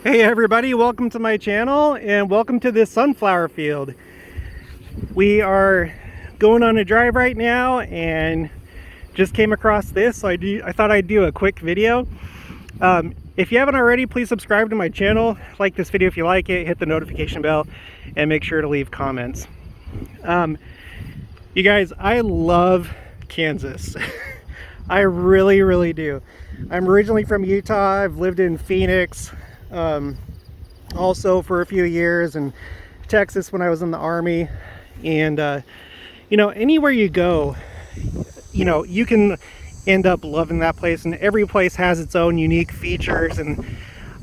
Hey everybody, welcome to my channel and welcome to this sunflower field. We are going on a drive right now and just came across this, so I thought I'd do a quick video. If you haven't already, please subscribe to my channel, like this video if you like it, hit the notification bell, and make sure to leave comments. You guys, I love Kansas. I really do. I'm originally from Utah. I've lived in Phoenix also for a few years, and Texas when I was in the Army. And you know, anywhere you go, you know, you can end up loving that place, and every place has its own unique features. And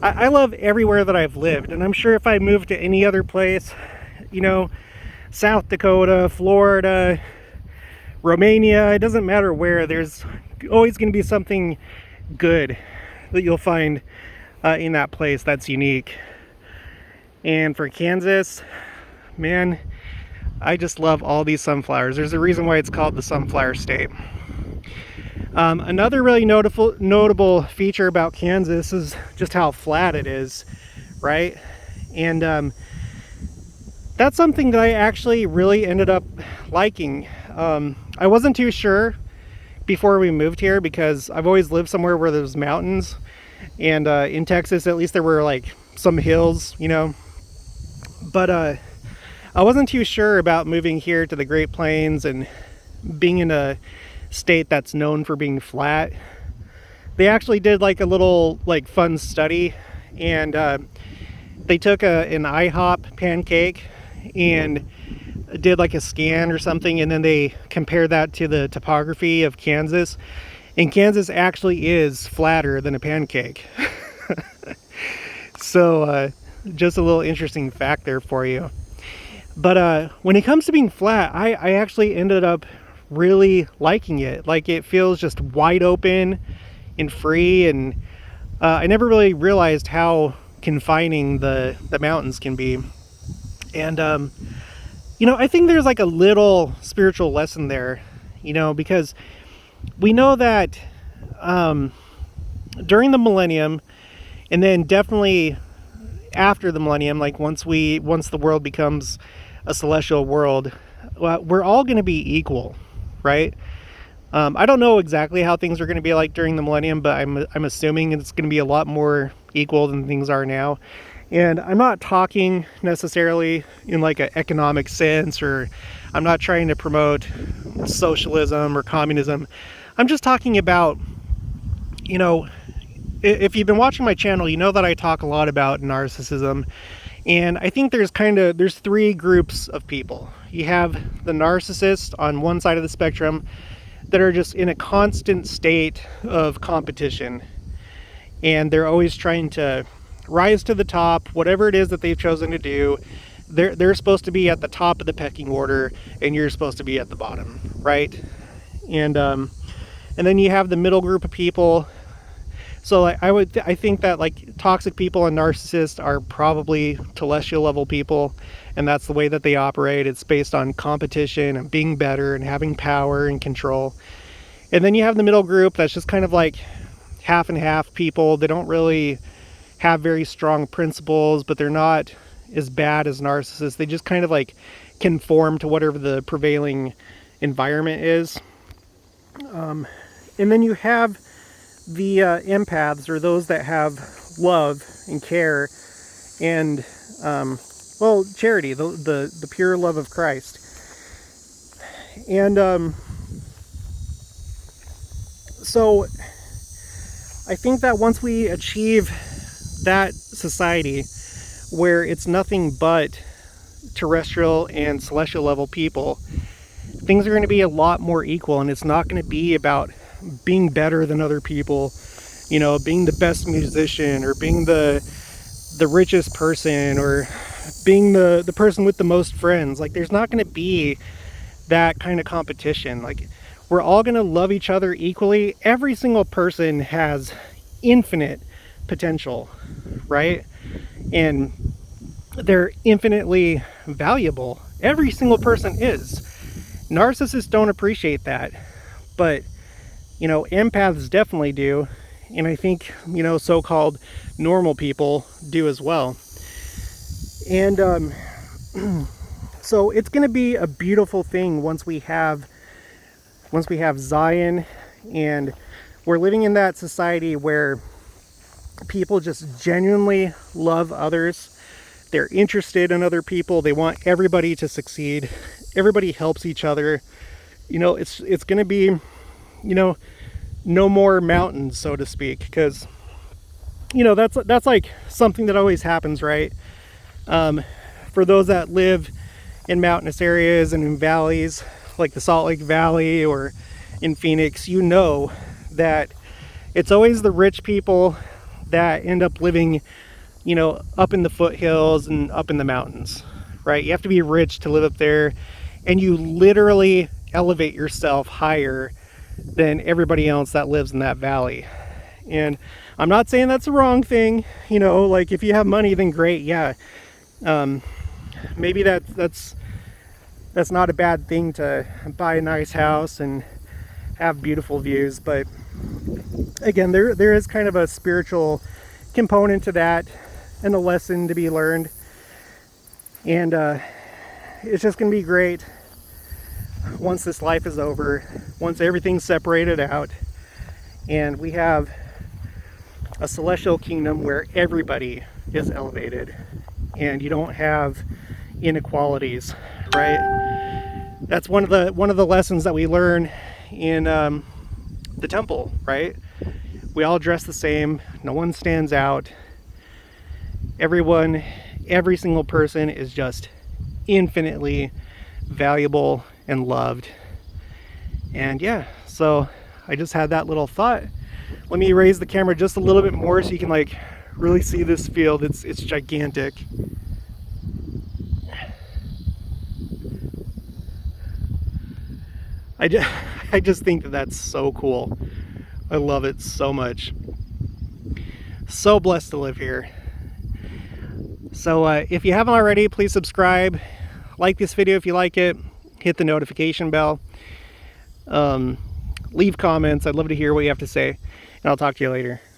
I love everywhere that I've lived, and I'm sure if I moved to any other place, you know, South Dakota, Florida, Romania, it doesn't matter where, there's always going to be something good that you'll find in that place that's unique. And for Kansas, man, I just love all these sunflowers. There's a reason why it's called the Sunflower State. Another really notable feature about Kansas is just how flat it is, right? And that's something that I actually really ended up liking. I wasn't too sure before we moved here because I've always lived somewhere where there's mountains, and in Texas at least there were like some hills, you know, but I wasn't too sure about moving here to the Great Plains and being in a state that's known for being flat. They actually did like a little like fun study, and they took an IHOP pancake and did like a scan or something, and then they compared that to the topography of Kansas, and Kansas actually is flatter than a pancake. So just a little interesting fact there for you. But when it comes to being flat, I actually ended up really liking it. Like, it feels just wide open and free, and I never really realized how confining the mountains can be. And you know, I think there's like a little spiritual lesson there, you know, because we know that during the millennium, and then definitely after the millennium, like once the world becomes a celestial world, we're all going to be equal, right? I don't know exactly how things are going to be like during the millennium, but I'm assuming it's going to be a lot more equal than things are now. And I'm not talking necessarily in like an economic sense, or I'm not trying to promote socialism or communism. I'm just talking about, you know, if you've been watching my channel, you know that I talk a lot about narcissism. And I think there's three groups of people. You have the narcissists on one side of the spectrum that are just in a constant state of competition, and they're always trying to rise to the top, whatever it is that they've chosen to do. They're supposed to be at the top of the pecking order, and you're supposed to be at the bottom, right? And then you have the middle group of people. So I think that like toxic people and narcissists are probably telestial level people, and that's the way that they operate. It's based on competition and being better and having power and control. And then you have the middle group that's just kind of like half and half people. They don't really have very strong principles, but they're not as bad as narcissists. They just kind of like conform to whatever the prevailing environment is. And then you have the empaths, or those that have love and care and well, charity, the pure love of Christ. And so I think that once we achieve that society where it's nothing but terrestrial and celestial level people, things are going to be a lot more equal, and it's not going to be about being better than other people, you know, being the best musician, or being the richest person, or being the person with the most friends. Like, there's not going to be that kind of competition. Like, we're all going to love each other equally. Every single person has infinite potential, right? And they're infinitely valuable. Every single person is. Narcissists don't appreciate that, but you know, empaths definitely do. And I think, so-called normal people do as well. And so it's going to be a beautiful thing once we have Zion, and we're living in that society where people just genuinely love others. They're interested in other people. They want everybody to succeed. Everybody helps each other. It's going to be, no more mountains, so to speak, because that's like something that always happens, right? For those that live in mountainous areas and in valleys, like the Salt Lake Valley or in Phoenix, that it's always the rich people that end up living, up in the foothills and up in the mountains, right? You have to be rich to live up there, and you literally elevate yourself higher than everybody else that lives in that valley. And I'm not saying that's the wrong thing, like if you have money, then great, yeah. Maybe that's not a bad thing to buy a nice house and have beautiful views, but again, there is kind of a spiritual component to that and a lesson to be learned. And it's just going to be great once this life is over, once everything's separated out, and we have a celestial kingdom where everybody is elevated and you don't have inequalities, right? That's one of the lessons that we learn in the temple, right? We all dress the same. No one stands out. Every single person is just infinitely valuable and loved. And yeah, so I just had that little thought. Let me raise the camera just a little bit more so you can like really see this field. It's gigantic. I just think that's so cool. I love it so much. So blessed to live here. So if you haven't already, please subscribe, like this video if you like it, hit the notification bell, leave comments. I'd love to hear what you have to say, and I'll talk to you later.